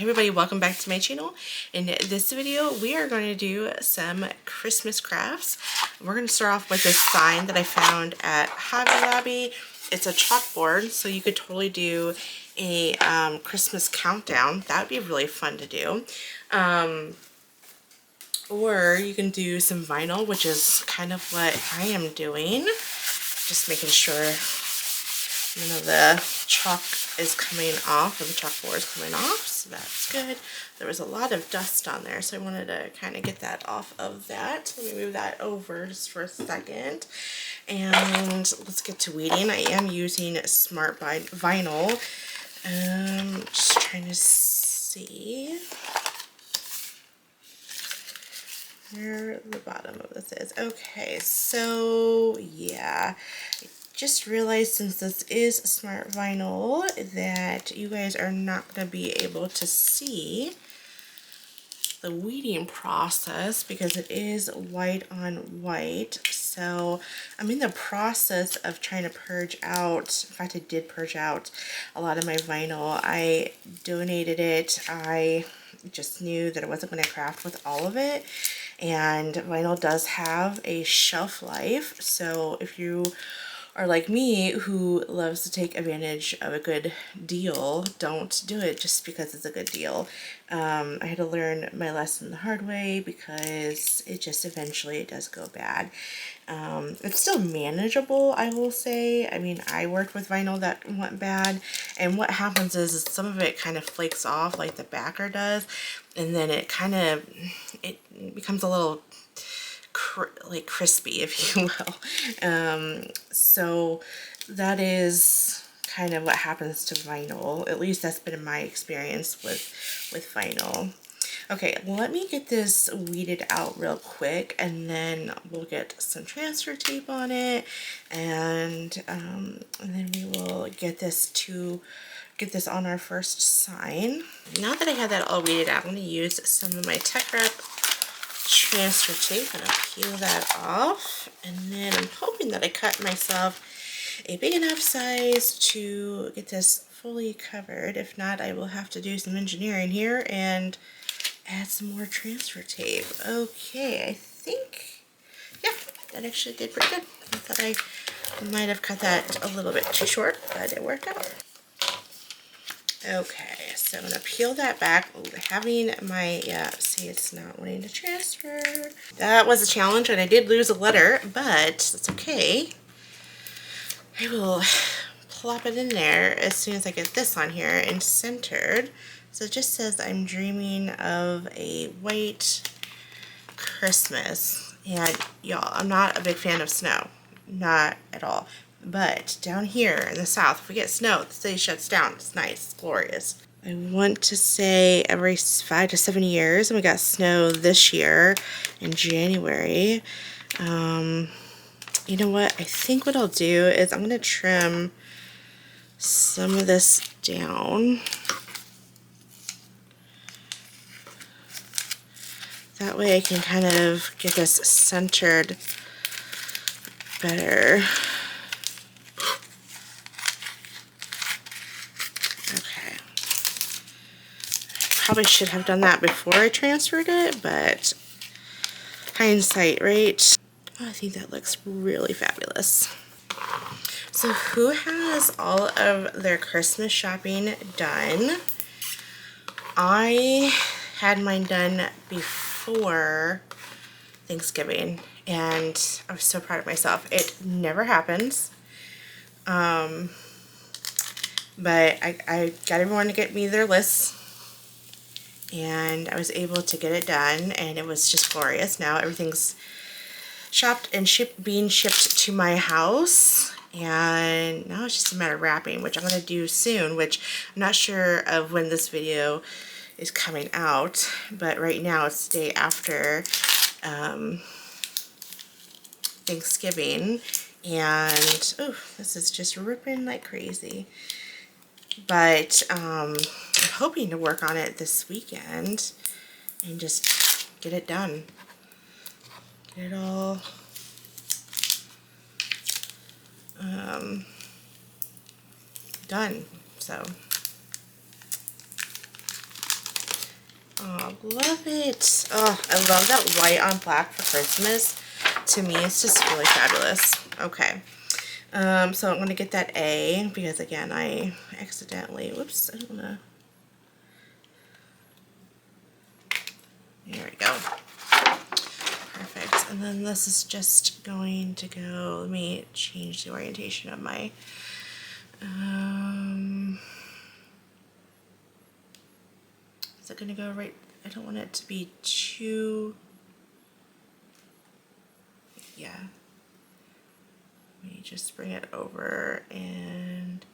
Hey everybody, welcome back to my channel. In this video we are going to do some Christmas crafts. We're going to start off with this sign that I found at Hobby Lobby. It's a chalkboard, so you could totally do a Christmas countdown. That would be really fun to do. Or you can do some vinyl, which is kind of what I am doing. Just making sure none of the chalk is coming off, or the chalkboard is coming off, so that's good. There was a lot of dust on there, so I wanted to kind of get that off of that. Let me move that over just for a second. And let's get to weeding. I am using Smart Vinyl. Just trying to see where the bottom of this is. Okay, so yeah. Just realized, since this is Smart Vinyl, that you guys are not going to be able to see the weeding process because it is white on white. So I'm in the process of trying to purge out. In fact, I did purge out a lot of my vinyl. I donated it. I just knew that I wasn't going to craft with all of it, and vinyl does have a shelf life. So if you are like me, who loves to take advantage of a good deal, don't do it just because it's a good deal. I had to learn my lesson the hard way because it just eventually it does go bad. It's still manageable, I will say. I mean, I worked with vinyl that went bad, and what happens is some of it kind of flakes off like the backer does, and then it becomes a little like crispy, if you will. So that is kind of what happens to vinyl. At least that's been my experience with vinyl. Okay, let me get this weeded out real quick, and then we'll get some transfer tape on it, and then we will get this on our first sign. Now that I have that all weeded out, I'm going to use some of my Tech Wrap transfer tape and I'll peel that off, and then I'm hoping that I cut myself a big enough size to get this fully covered. If not, I will have to do some engineering here and add some more transfer tape. Okay, I think, yeah, that actually did pretty good. I thought I might have cut that a little bit too short, but it worked out. Okay, so I'm going to peel that back. Having my, see, it's not wanting to transfer. That was a challenge, and I did lose a letter, but that's okay. I will plop it in there as soon as I get this on here and centered. So it just says, I'm dreaming of a white Christmas. And y'all, I'm not a big fan of snow. Not at all. But down here in the south, if we get snow, the city shuts down. It's nice. It's glorious. I want to say every 5 to 7 years, and we got snow this year in January. You know what? I think what I'll do is I'm going to trim some of this down. That way I can kind of get this centered better. Okay. Probably should have done that before I transferred it, but hindsight, right? Oh, I think that looks really fabulous. So who has all of their Christmas shopping done? I had mine done before Thanksgiving, and I was so proud of myself. It never happens. But I got everyone to get me their lists, and I was able to get it done, and it was just glorious. Now everything's shopped and being shipped to my house, and now it's just a matter of wrapping, which I'm going to do soon, which I'm not sure of when this video is coming out, but right now it's the day after Thanksgiving, and oh, this is just ripping like crazy. But I'm hoping to work on it this weekend and just get it done. Get it all done. So Oh, love it. Oh, I love that white on black for Christmas. To me, it's just really fabulous. Okay. So I'm going to get that A because, again, I accidentally, whoops, I don't want to. There we go. Perfect. And then this is just going to go, let me change the orientation of my, is it going to go right? I don't want it to be too, yeah. Let me just bring it over and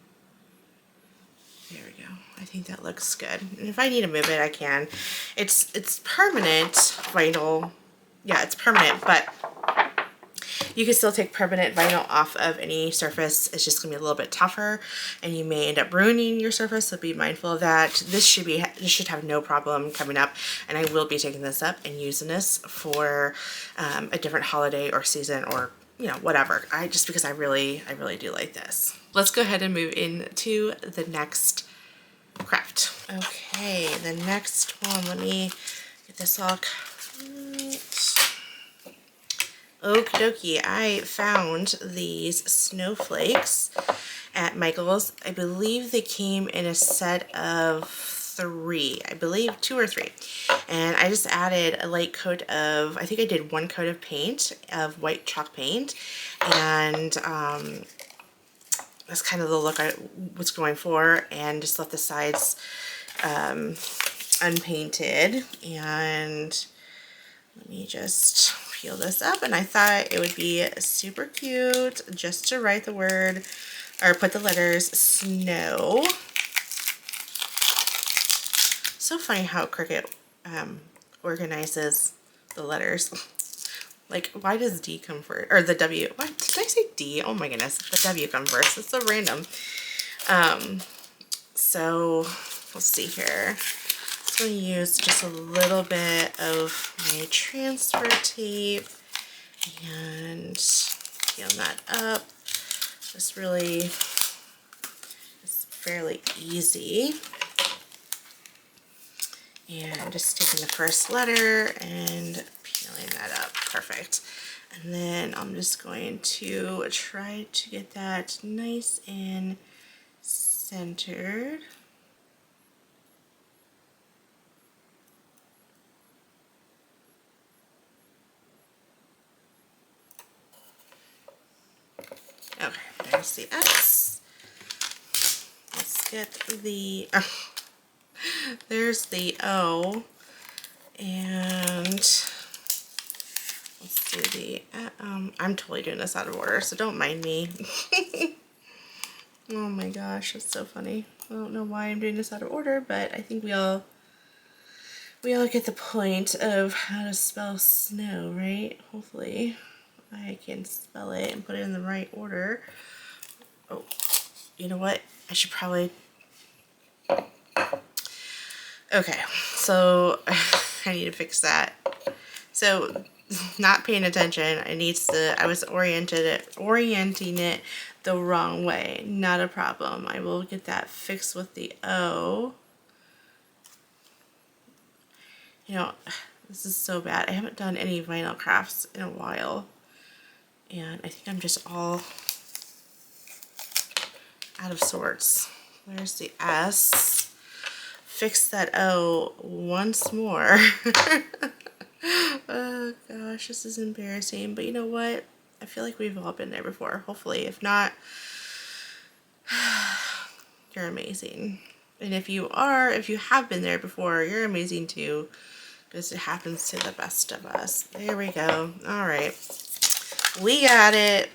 there we go. I think that looks good. And if I need to move it, I can. It's permanent vinyl. Yeah, it's permanent, but you can still take permanent vinyl off of any surface. It's just gonna be a little bit tougher and you may end up ruining your surface, so be mindful of that. This should have no problem coming up, and I will be taking this up and using this for a different holiday or season or whatever. Just because I really do like this. Let's go ahead and move into the next craft. Okay, the next one, let me get this all cut. Okie dokie, I found these snowflakes at Michael's. I believe they came in a set of 3. I believe 2 or 3. And I just added a light coat of, I think I did 1 coat of paint, of white chalk paint. And that's kind of the look I was going for. And just left the sides unpainted. And let me just peel this up, and I thought it would be super cute just to write the word or put the letters snow. So funny how Cricut organizes the letters. Like, why does D come first? Or the W. What did I say? D? Oh my goodness. The W come first. It's so random. So let's see here. I'm going to use just a little bit of my transfer tape and peel that up. This really is fairly easy. And just taking the first letter and peeling that up. Perfect. And then I'm just going to try to get that nice and centered. Okay, there's the S. Let's get the, there's the O. And let's do the, I'm totally doing this out of order, so don't mind me. Oh my gosh, that's so funny. I don't know why I'm doing this out of order, but I think we all get the point of how to spell snow, right? Hopefully I can spell it and put it in the right order. Oh, you know what? I should probably... Okay, so I need to fix that. So, not paying attention, I was orienting it the wrong way. Not a problem. I will get that fixed with the O. You know, this is so bad. I haven't done any vinyl crafts in a while. And I think I'm just all out of sorts. There's the S. Fix that O once more. Oh gosh, this is embarrassing. But you know what? I feel like we've all been there before. Hopefully, if not, you're amazing. And if you have been there before, you're amazing too. Because it happens to the best of us. There we go. Alright. We got it.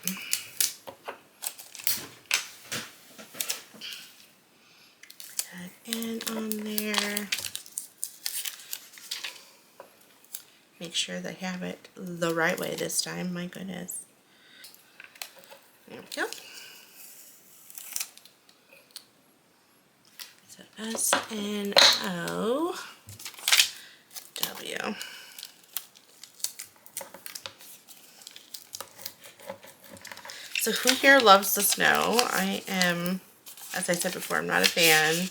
Put that in on there. Make sure that I have it the right way this time. My goodness. There we go. So S-N-O-W. So who here loves the snow? I am, as I said before, I'm not a fan.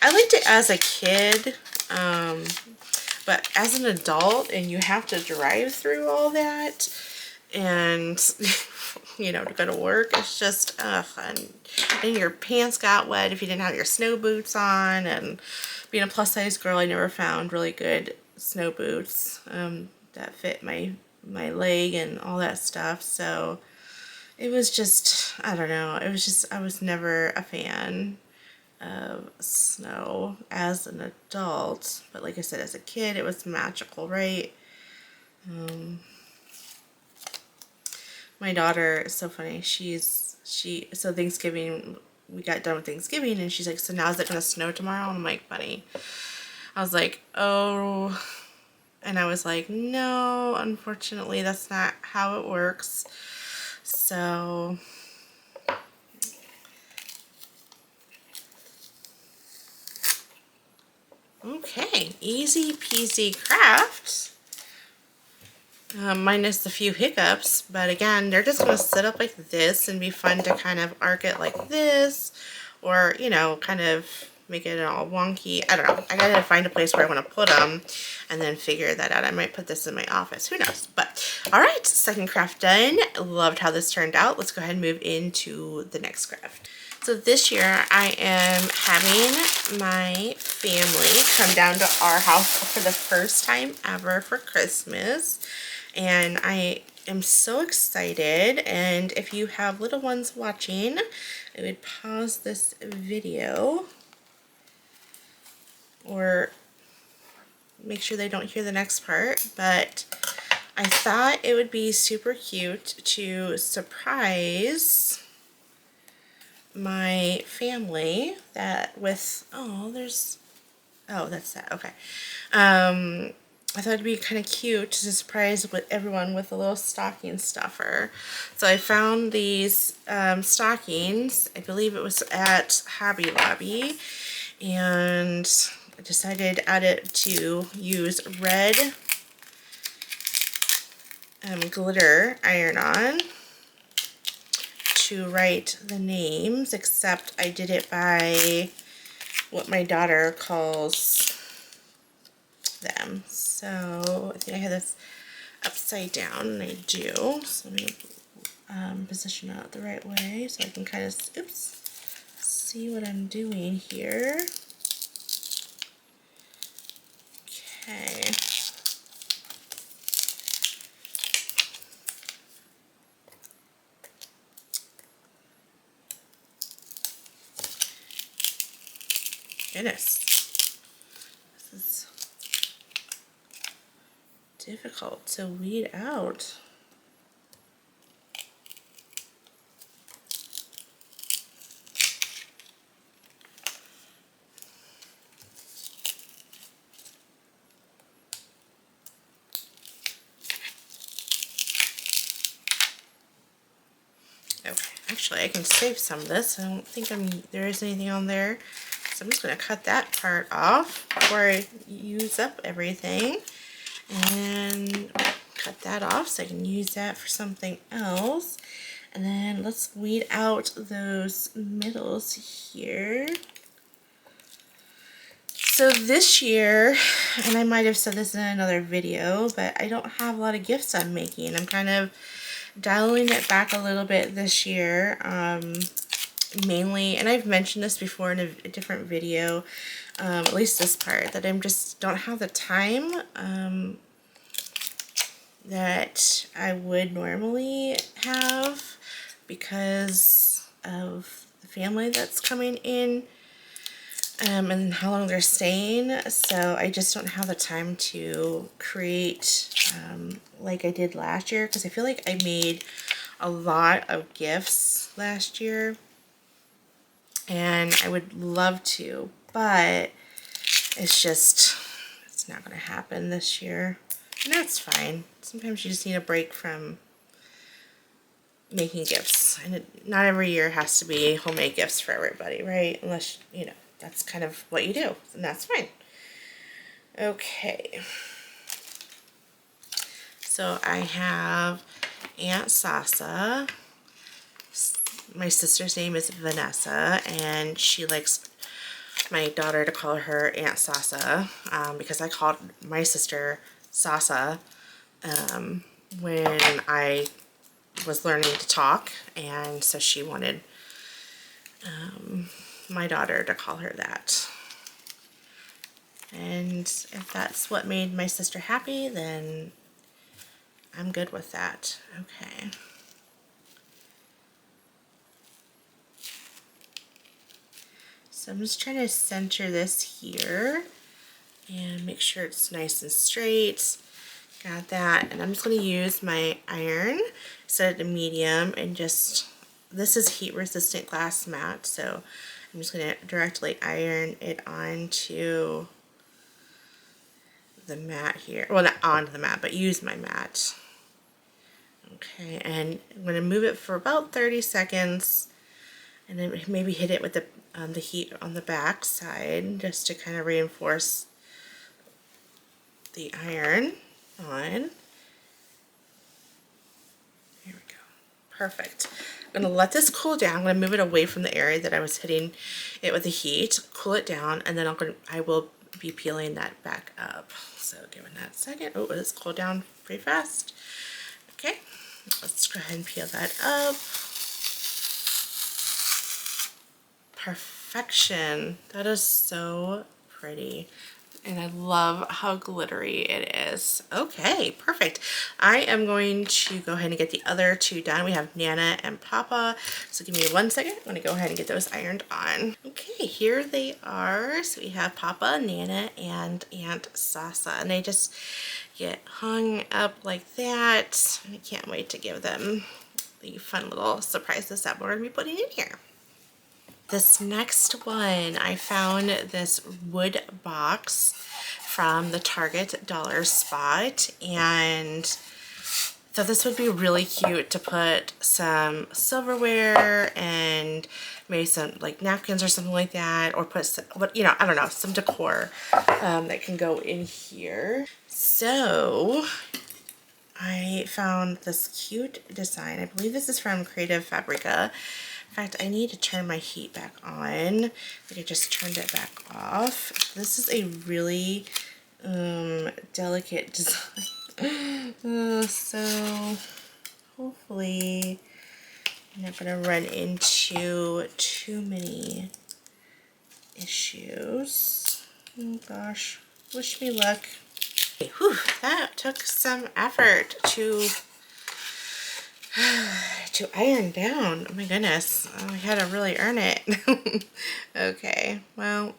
I liked it as a kid. But as an adult and you have to drive through all that and you know, to go to work, it's just and then your pants got wet if you didn't have your snow boots on. And being a plus size girl, I never found really good snow boots that fit my leg and all that stuff. So it was just, I don't know, it was just, I was never a fan of snow as an adult, but like I said, as a kid it was magical, right? My daughter is so funny. So Thanksgiving, we got done with Thanksgiving and she's like, so now is it gonna snow tomorrow? And I'm like, buddy, I was like, oh, and I was like, no, unfortunately that's not how it works. So okay, easy peasy craft. Minus a few hiccups, but again, they're just going to sit up like this and be fun to kind of arc it like this, or, you know, kind of make it all wonky. I don't know. I gotta find a place where I want to put them and then figure that out. I might put this in my office. Who knows? But all right, second craft done. Loved how this turned out. Let's go ahead and move into the next craft. So this year I am having my family come down to our house for the first time ever for Christmas. And I am so excited, and if you have little ones watching, I would pause this video or make sure they don't hear the next part, but I thought it would be super cute to surprise my family that with, oh, there's, oh, that's that, okay. I thought it'd be kind of cute to surprise with everyone with a little stocking stuffer. So I found these stockings, I believe it was at Hobby Lobby, and I decided to use red glitter iron-on to write the names, except I did it by what my daughter calls them. So I think I have this upside down, and I do. So let me position it the right way so I can kind of, oops, see what I'm doing here. Okay. Goodness. This is difficult to weed out. Okay, actually I can save some of this. I don't think there is anything on there. So I'm just going to cut that part off before I use up everything. And cut that off so I can use that for something else. And then let's weed out those middles here. So this year, and I might have said this in another video, but I don't have a lot of gifts I'm making. I'm kind of dialing it back a little bit this year. Mainly, and I've mentioned this before in a different video, at least this part, that I'm just don't have the time that I would normally have because of the family that's coming in and how long they're staying. So I just don't have the time to create like I did last year, because I feel like I made a lot of gifts last year and I would love to, but it's not going to happen this year. And that's fine. Sometimes you just need a break from making gifts. And not every year has to be homemade gifts for everybody, right? Unless, you know, that's kind of what you do. And that's fine. Okay. So I have Aunt Sasa. My sister's name is Vanessa, and she likes my daughter to call her Aunt Sasa because I called my sister Sasa when I was learning to talk, and so she wanted my daughter to call her that. And if that's what made my sister happy, then I'm good with that. Okay. So I'm just trying to center this here and make sure it's nice and straight. Got that. And I'm just going to use my iron, set it to medium, and just, this is heat resistant glass mat, so I'm just going to directly iron it onto the mat here. Well, not onto the mat, but use my mat. Okay, and I'm going to move it for about 30 seconds, and then maybe hit it with the heat on the back side just to kind of reinforce the iron on. There we go. Perfect. I'm going to let this cool down. I'm going to move it away from the area that I was hitting it with the heat, cool it down, and then I will be peeling that back up. So giving that a second. Oh, it's cooled down pretty fast. Okay, let's go ahead and peel that up. Perfection. That is so pretty. And I love how glittery it is. Okay, perfect. I am going to go ahead and get the other two done. We have Nana and Papa. So give me 1 second. I'm going to go ahead and get those ironed on. Okay, here they are. So we have Papa, Nana, and Aunt Sasa. And they just get hung up like that. And I can't wait to give them the fun little surprises that we're going to be putting in here. This next one, I found this wood box from the Target Dollar Spot, and thought this would be really cute to put some silverware and maybe some like napkins or something like that, or put some, you know, I don't know, some decor that can go in here. So I found this cute design. I believe this is from Creative Fabrica. In fact, I need to turn my heat back on. I think I just turned it back off. This is a really delicate design. So hopefully I'm not going to run into too many issues. Oh gosh, wish me luck. Okay, whew, that took some effort to iron down. Oh my goodness, I had to really earn it. Okay, well,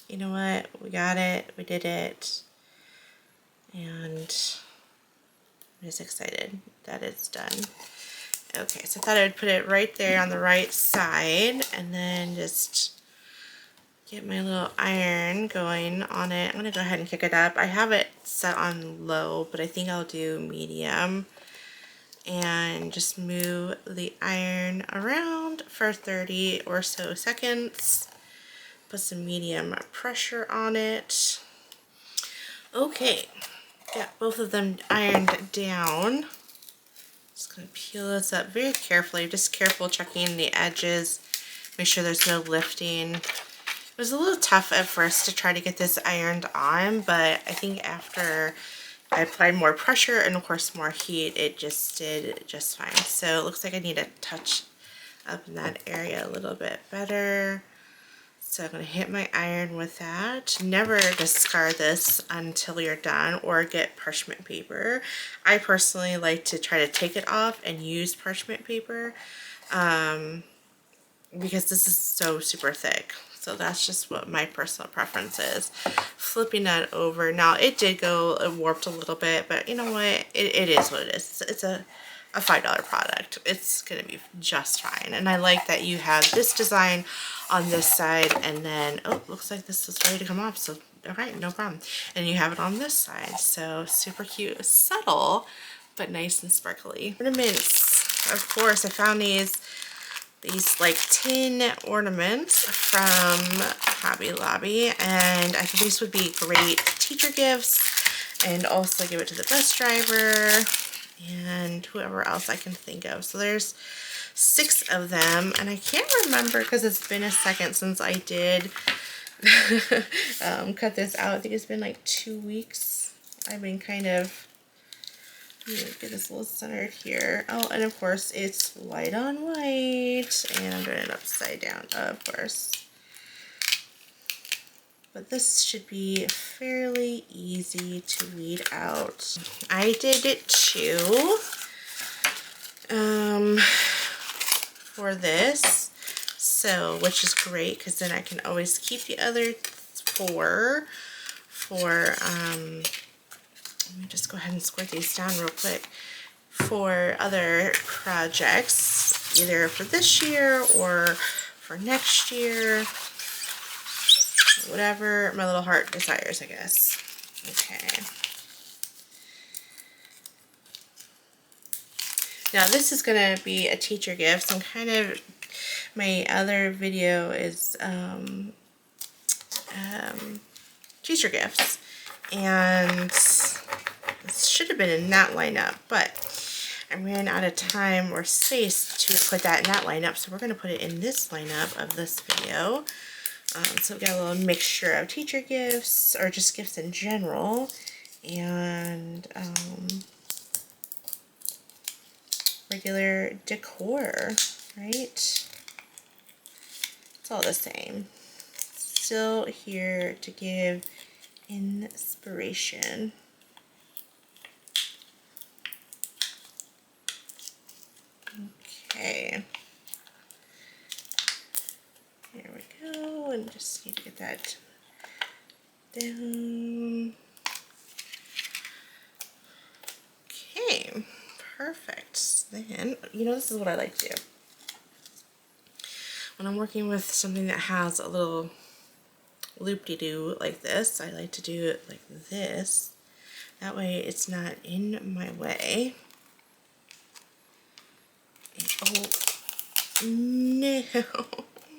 you know what, we got it, we did it, and I'm just excited that it's done. Okay, so I thought I'd put it right there on the right side and then just get my little iron going on it. I'm gonna go ahead and kick it up. I have it set on low, but I think I'll do medium. And just move the iron around for 30 or so seconds. Put some medium pressure on it. Okay, got both of them ironed down. Just gonna peel this up very carefully, just careful checking the edges, make sure there's no lifting. It was a little tough at first to try to get this ironed on, but I think after I applied more pressure and of course more heat, it just did just fine. So it looks like I need to touch up in that area a little bit better. So I'm going to hit my iron with that. Never discard this until you're done or get parchment paper. I personally like to try to take it off and use parchment paper because this is so super thick. So that's just what my personal preference is. Flipping that over. Now it did go, it warped a little bit, but you know what? It is what it is. It's a $5 product. It's going to be just fine. And I like that you have this design on this side and then, oh, looks like this is ready to come off. So, all right, no problem. And you have it on this side. So super cute, subtle, but nice and sparkly. Ornaments, of course, I found these like tin ornaments from Hobby Lobby, and I think these would be great teacher gifts and also give it to the bus driver and whoever else I can think of. So there's 6 of them, and I can't remember because it's been a second since I did cut this out. I think it's been like 2 weeks. I've been kind of, get this a little centered here. Oh, and of course it's white on white, and I'm doing it upside down, of course. But this should be fairly easy to weed out. I did it too for this, so which is great because then I can always keep the other 4 for let me just go ahead and squirt these down real quick for other projects, either for this year or for next year, whatever my little heart desires, I guess. Okay. Now this is going to be a teacher gift. So I'm kind of, my other video is teacher gifts, and this should have been in that lineup, but I ran out of time or space to put that in that lineup, so we're going to put it in this lineup of this video. So we've got a little mixture of teacher gifts, or just gifts in general, and regular decor, right? It's all the same. Still here to give inspiration. Okay. There we go, and just need to get that down. Okay, perfect. Then, you know, this is what I like to do. When I'm working with something that has a little loop-de-doo like this, I like to do it like this. That way it's not in my way. And, oh, no.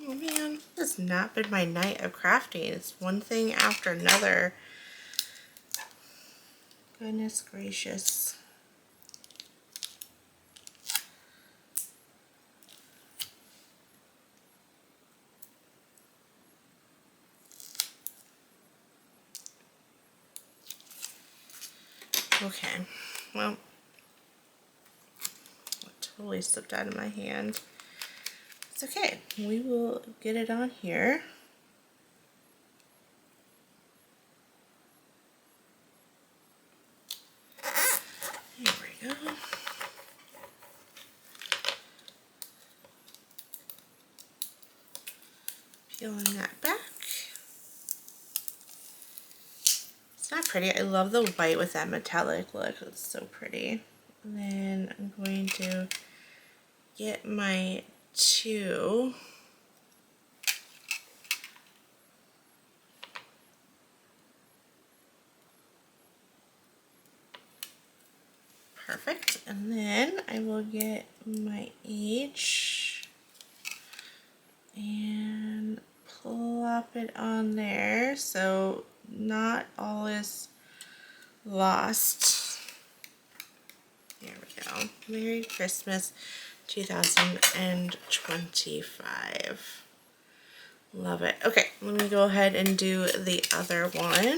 Oh man, this has not been my night of crafting. It's one thing after another. Goodness gracious. Okay, well, it totally slipped out of my hand. It's okay, we will get it on here. There we go. Peeling that back. It's not pretty. I love the white with that metallic look. It's so pretty. And then I'm going to get my 2. Perfect. And then I will get my H and plop it on there so not all is lost. There we go. Merry Christmas 2025. Love it. Okay, let me go ahead and do the other one.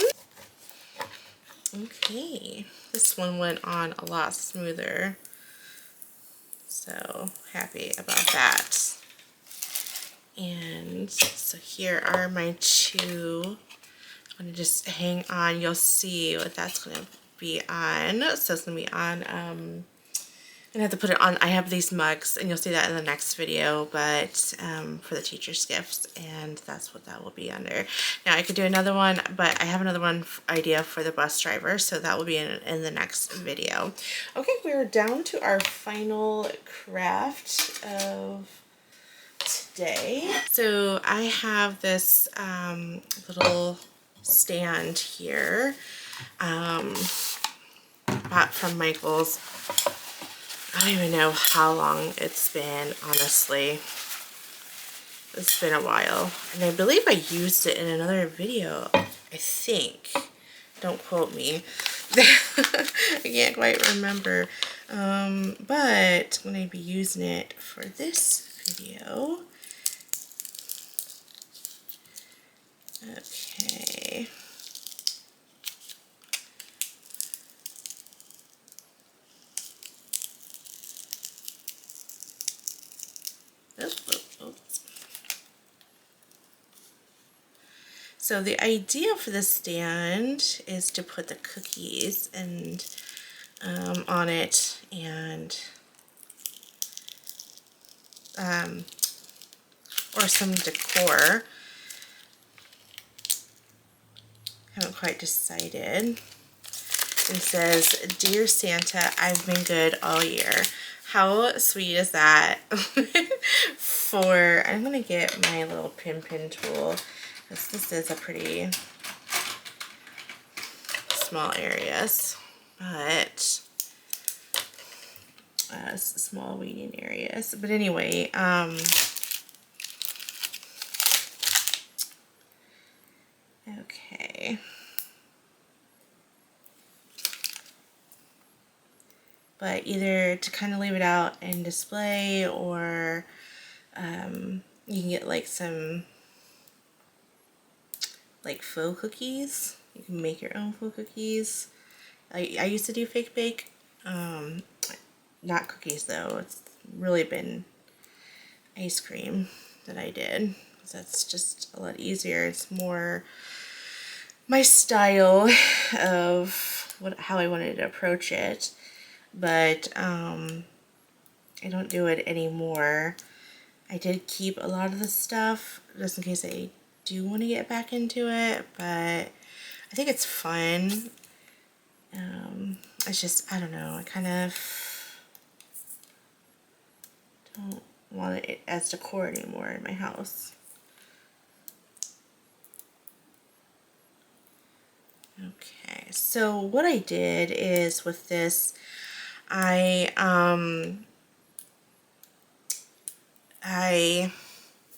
Okay, this one went on a lot smoother. So happy about that. And so here are my 2. I'm going to just hang on. You'll see what that's going to be on. So it's going to be on, I'm going to have to put it on. I have these mugs, and you'll see that in the next video, but for the teacher's gifts, and that's what that will be under. Now I could do another one, but I have another one idea for the bus driver, so that will be in the next video. Okay, we're down to our final craft of today. So I have this little stand here, bought from Michael's. I don't even know how long it's been, honestly. It's been a while. And I believe I used it in another video, I think. Don't quote me. I can't quite remember. But I'm going to be using it for this video. Okay. Oops. So the idea for this stand is to put the cookies and on it, and or some decor. Haven't quite decided. It says, "Dear Santa, I've been good all year." How sweet is that? I'm gonna get my little pin tool, because this is a pretty small areas, but small weeding areas. But anyway, okay. But either to kind of leave it out and display, or you can get like some like faux cookies. You can make your own faux cookies. I used to do fake bake. Not cookies though. It's really been ice cream that I did. That's just a lot easier. It's more my style of how I wanted to approach it. But I don't do it anymore. I did keep a lot of the stuff just in case I do want to get back into it, but I think it's fun. It's just, I don't know, I kind of don't want it as decor anymore in my house. Okay, so what I did is with this, I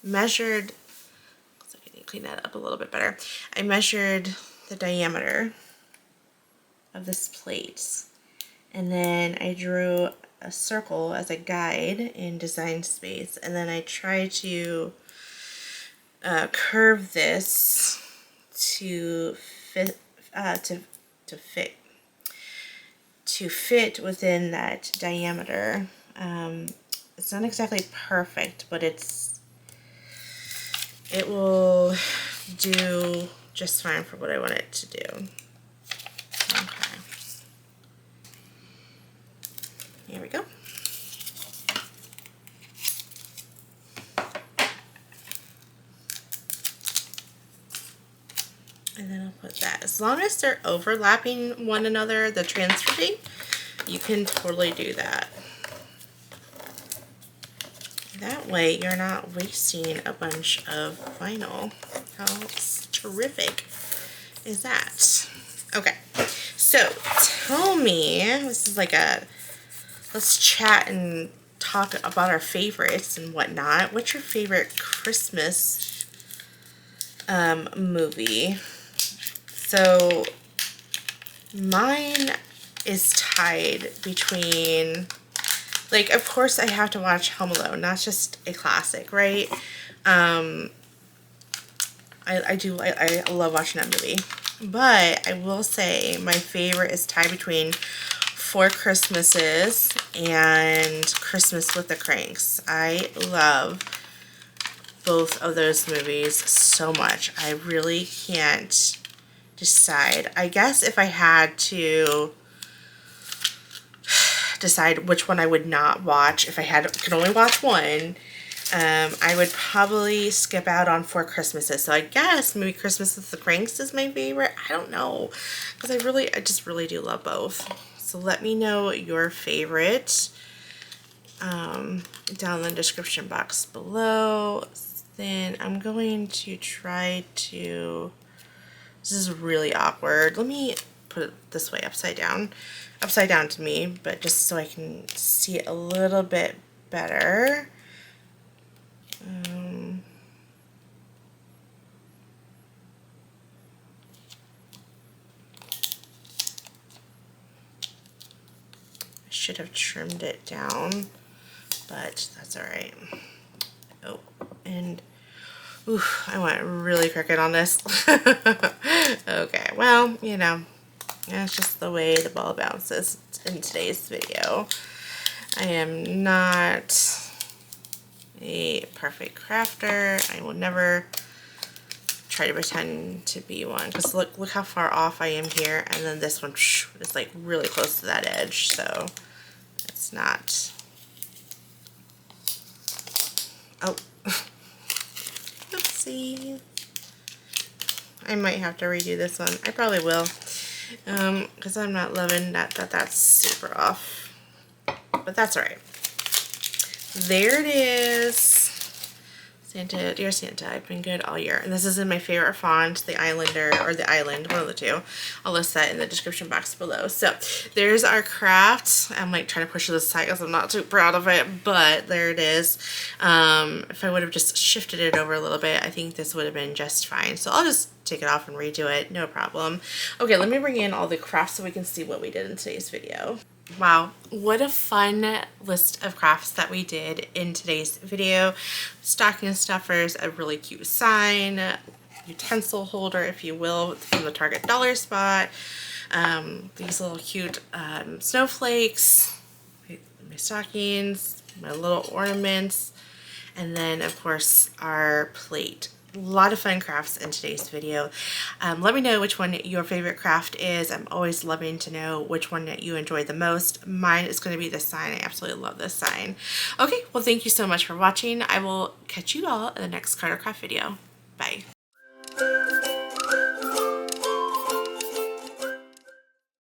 measured, so I can clean that up a little bit better. I measured the diameter of this plate, and then I drew a circle as a guide in Design Space, and then I tried to curve this to fit to fit within that diameter. It's not exactly perfect, but it will do just fine for what I want it to do. Okay. Here we go. And then I'll put that. As long as they're overlapping one another, the transfer date, you can totally do that. That way you're not wasting a bunch of vinyl. How terrific is that? Okay, so tell me, this is like let's chat and talk about our favorites and whatnot. What's your favorite Christmas movie? So mine is tied between, like, of course I have to watch Home Alone. That's just a classic, right? I love watching that movie. But I will say my favorite is tied between Four Christmases and Christmas with the Cranks. I love both of those movies so much. I really can't decide. I guess if I had to decide which one I would not watch, if I could only watch one, I would probably skip out on Four Christmases. So I guess maybe Christmas with the Cranks is my favorite. I don't know, because I just really do love both. So let me know your favorite down in the description box below. Then I'm going to try to, this is really awkward. Let me put it this way, upside down to me, but just so I can see it a little bit better. I should have trimmed it down, but that's all right. Oh, and Ooh, I went really crooked on this. Okay, well, you know, that's just the way the ball bounces in today's video. I am not a perfect crafter. I will never try to pretend to be one, because look how far off I am here, and then this one is like really close to that edge, so it's not. Oh, oopsie. I might have to redo this one. I probably will, because I'm not loving that's super off, but that's all right. There it is. Santa, dear Santa, I've been good all year. And this is in my favorite font, the Islander, or the Island, one of the two. I'll list that in the description box below. So there's our craft. I'm like trying to push it aside because I'm not too proud of it, but there it is. If I would have just shifted it over a little bit, I think this would have been just fine. So I'll just take it off and redo it, no problem. Okay, let me bring in all the crafts so we can see what we did in today's video. Wow, what a fun list of crafts that we did in today's video. Stocking stuffers, a really cute sign, utensil holder, if you will, from the Target dollar spot. These little cute snowflakes, my stockings, my little ornaments, and then of course our plate. A lot of fun crafts in today's video. Let me know which one your favorite craft is. I'm always loving to know which one that you enjoy the most. Mine is going to be this sign. I absolutely love this sign. Okay, well, thank you so much for watching. I will catch you all in the next card or craft video. Bye.